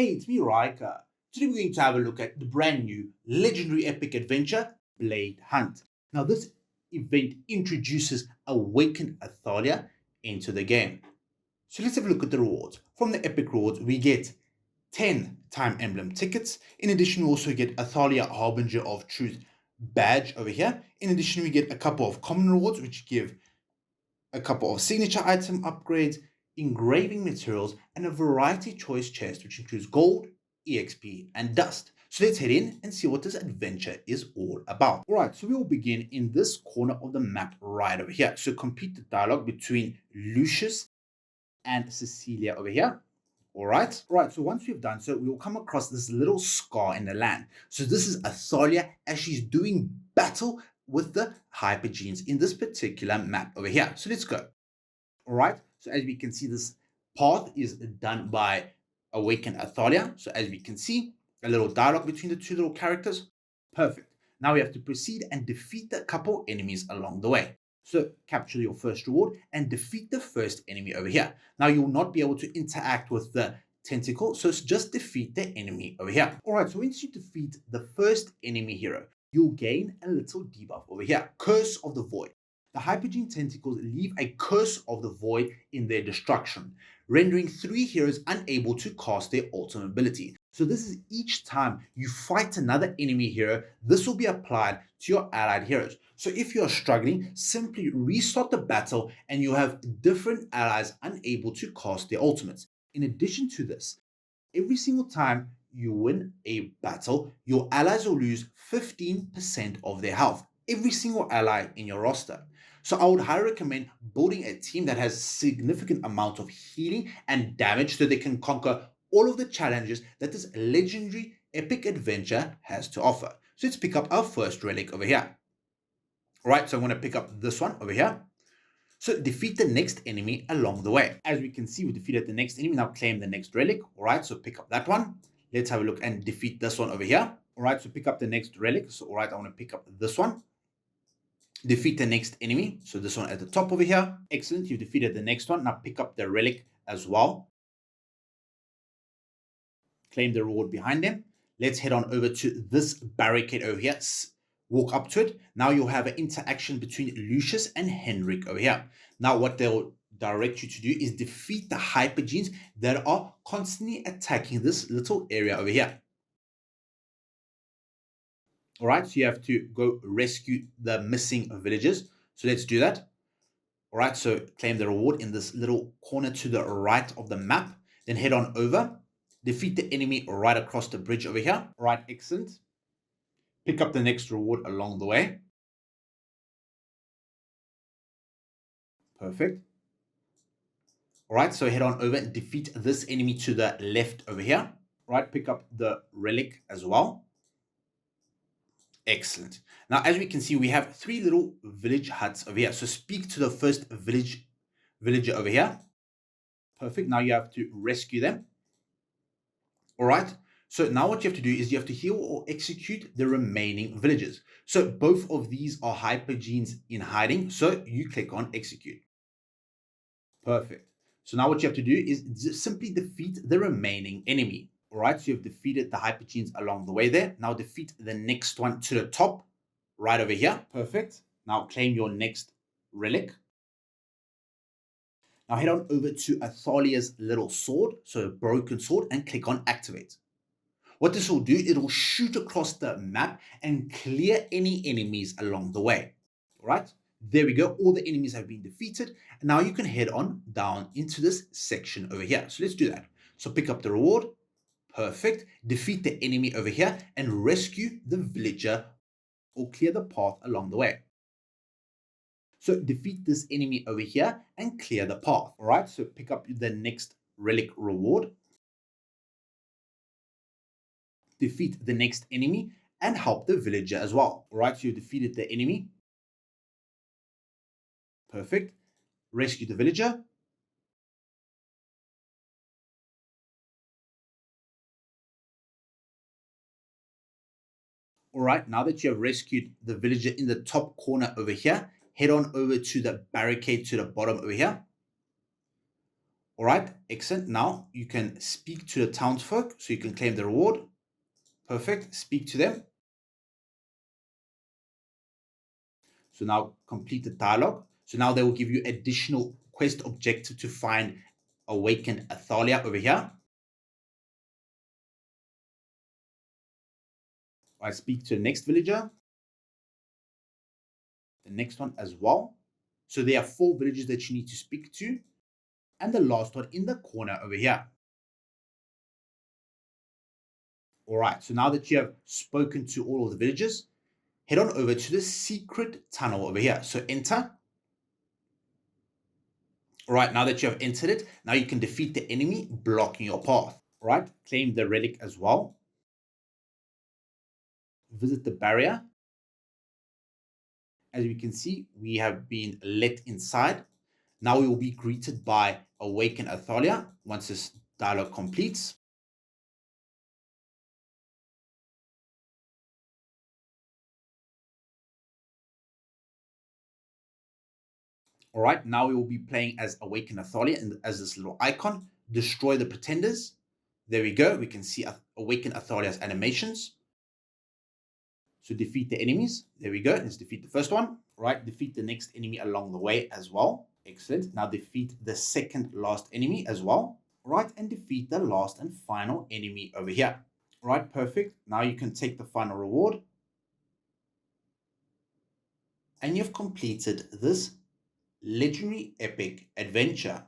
Hey, it's me, Raika. Today we're going to have a look at the brand new legendary epic adventure, Blade Hunt. Now, this event introduces Awakened Athalia into the game. So let's have a look at the rewards. From the epic rewards, we get 10 Time Emblem tickets. In addition, we also get Athalia Harbinger of Truth badge over here. In addition, we get a couple of common rewards, which give a couple of signature item upgrades, engraving materials, and a variety choice chest, which includes gold, EXP, and dust. So let's head in and see what this adventure is all about. All right, so we will begin in this corner of the map right over here. So complete the dialogue between Lucius and Cecilia over here. All right, so once we've done so, we will come across this little scar in the land. So this is Athalia as she's doing battle with the hypogeans in this particular map over here. So let's go. All right, so as we can see, this path is done by Awakened Athalia. So as we can see, a little dialogue between the two little characters. Perfect. Now we have to proceed and defeat a couple enemies along the way. So capture your first reward and defeat the first enemy over here. Now you will not be able to interact with the tentacle, so just defeat the enemy over here. All right, so once you defeat the first enemy hero, you'll gain a little debuff over here, Curse of the Void. The hypogene tentacles leave a Curse of the Void in their destruction, rendering 3 heroes unable to cast their ultimate ability. So this is each time you fight another enemy hero, this will be applied to your allied heroes. So if you are struggling, simply restart the battle and you have different allies unable to cast their ultimates. In addition to this, every single time you win a battle, your allies will lose 15% of their health. Every single ally in your roster. So I would highly recommend building a team that has significant amount of healing and damage so they can conquer all of the challenges that this legendary epic adventure has to offer. So let's pick up our first relic over here. All right, so I'm going to pick up this one over here. So defeat the next enemy along the way. As we can see, we defeated the next enemy. Now claim the next relic. All right, so pick up that one. Let's have a look and defeat this one over here. All right, so pick up the next relic. So all right, I want to pick up this one. Defeat the next enemy. So this one at the top over here. Excellent, you defeated the next one. Now pick up the relic as well. Claim the reward behind them. Let's head on over to this barricade over here. Walk up to it. Now you'll have an interaction between Lucius and Henrik over here. Now what they'll direct you to do is defeat the hypogeans that are constantly attacking this little area over here. All right, so you have to go rescue the missing villagers. So let's do that. All right, so claim the reward in this little corner to the right of the map. Then head on over. Defeat the enemy right across the bridge over here. All right, excellent. Pick up the next reward along the way. Perfect. All right, so head on over and defeat this enemy to the left over here. All right, pick up the relic as well. Excellent. Now, as we can see, we have 3 little village huts over here. So speak to the first villager over here. Perfect. Now you have to rescue them. All right. So now what you have to do is you have to heal or execute the remaining villagers. So both of these are hypogeans in hiding. So you click on execute. Perfect. So now what you have to do is simply defeat the remaining enemy. All right, so you've defeated the hypogeans along the way there. Now defeat the next one to the top, right over here. Perfect. Now claim your next relic. Now head on over to Athalia's little sword, so a broken sword, and click on activate. What this will do, it'll shoot across the map and clear any enemies along the way. All right, there we go. All the enemies have been defeated. And now you can head on down into this section over here. So let's do that. So pick up the reward. Perfect. Defeat the enemy over here and rescue the villager or clear the path along the way. So defeat this enemy over here and clear the path. All right, so pick up the next relic reward. Defeat the next enemy and help the villager as well. All right, so you defeated the enemy. Perfect. Rescue the villager. All right, now that you have rescued the villager in the top corner over here, head on over to the barricade to the bottom over here. All right, excellent. Now you can speak to the townsfolk so you can claim the reward. Perfect. Speak to them. So now complete the dialogue. So now they will give you additional quest objective to find Awakened Athalia over here. I speak to the next villager. The next one as well. So there are 4 villagers that you need to speak to. And the last one in the corner over here. All right, so now that you have spoken to all of the villagers, head on over to the secret tunnel over here. So enter. All right, now that you have entered it, now you can defeat the enemy blocking your path. All right, claim the relic as well. Visit the barrier. As we can see, we have been let inside. Now we will be greeted by Awakened Athalia once this dialogue completes. All right, now we will be playing as Awakened Athalia and as this little icon. Destroy the pretenders. There we go. We can see Awakened Athalia's animations. So defeat the enemies. There we go. Let's defeat the first one. All right, defeat the next enemy along the way as well. Excellent. Now defeat the second last enemy as well. All right, and defeat the last and final enemy over here. All right, perfect. Now you can take the final reward. And you've completed this legendary epic adventure.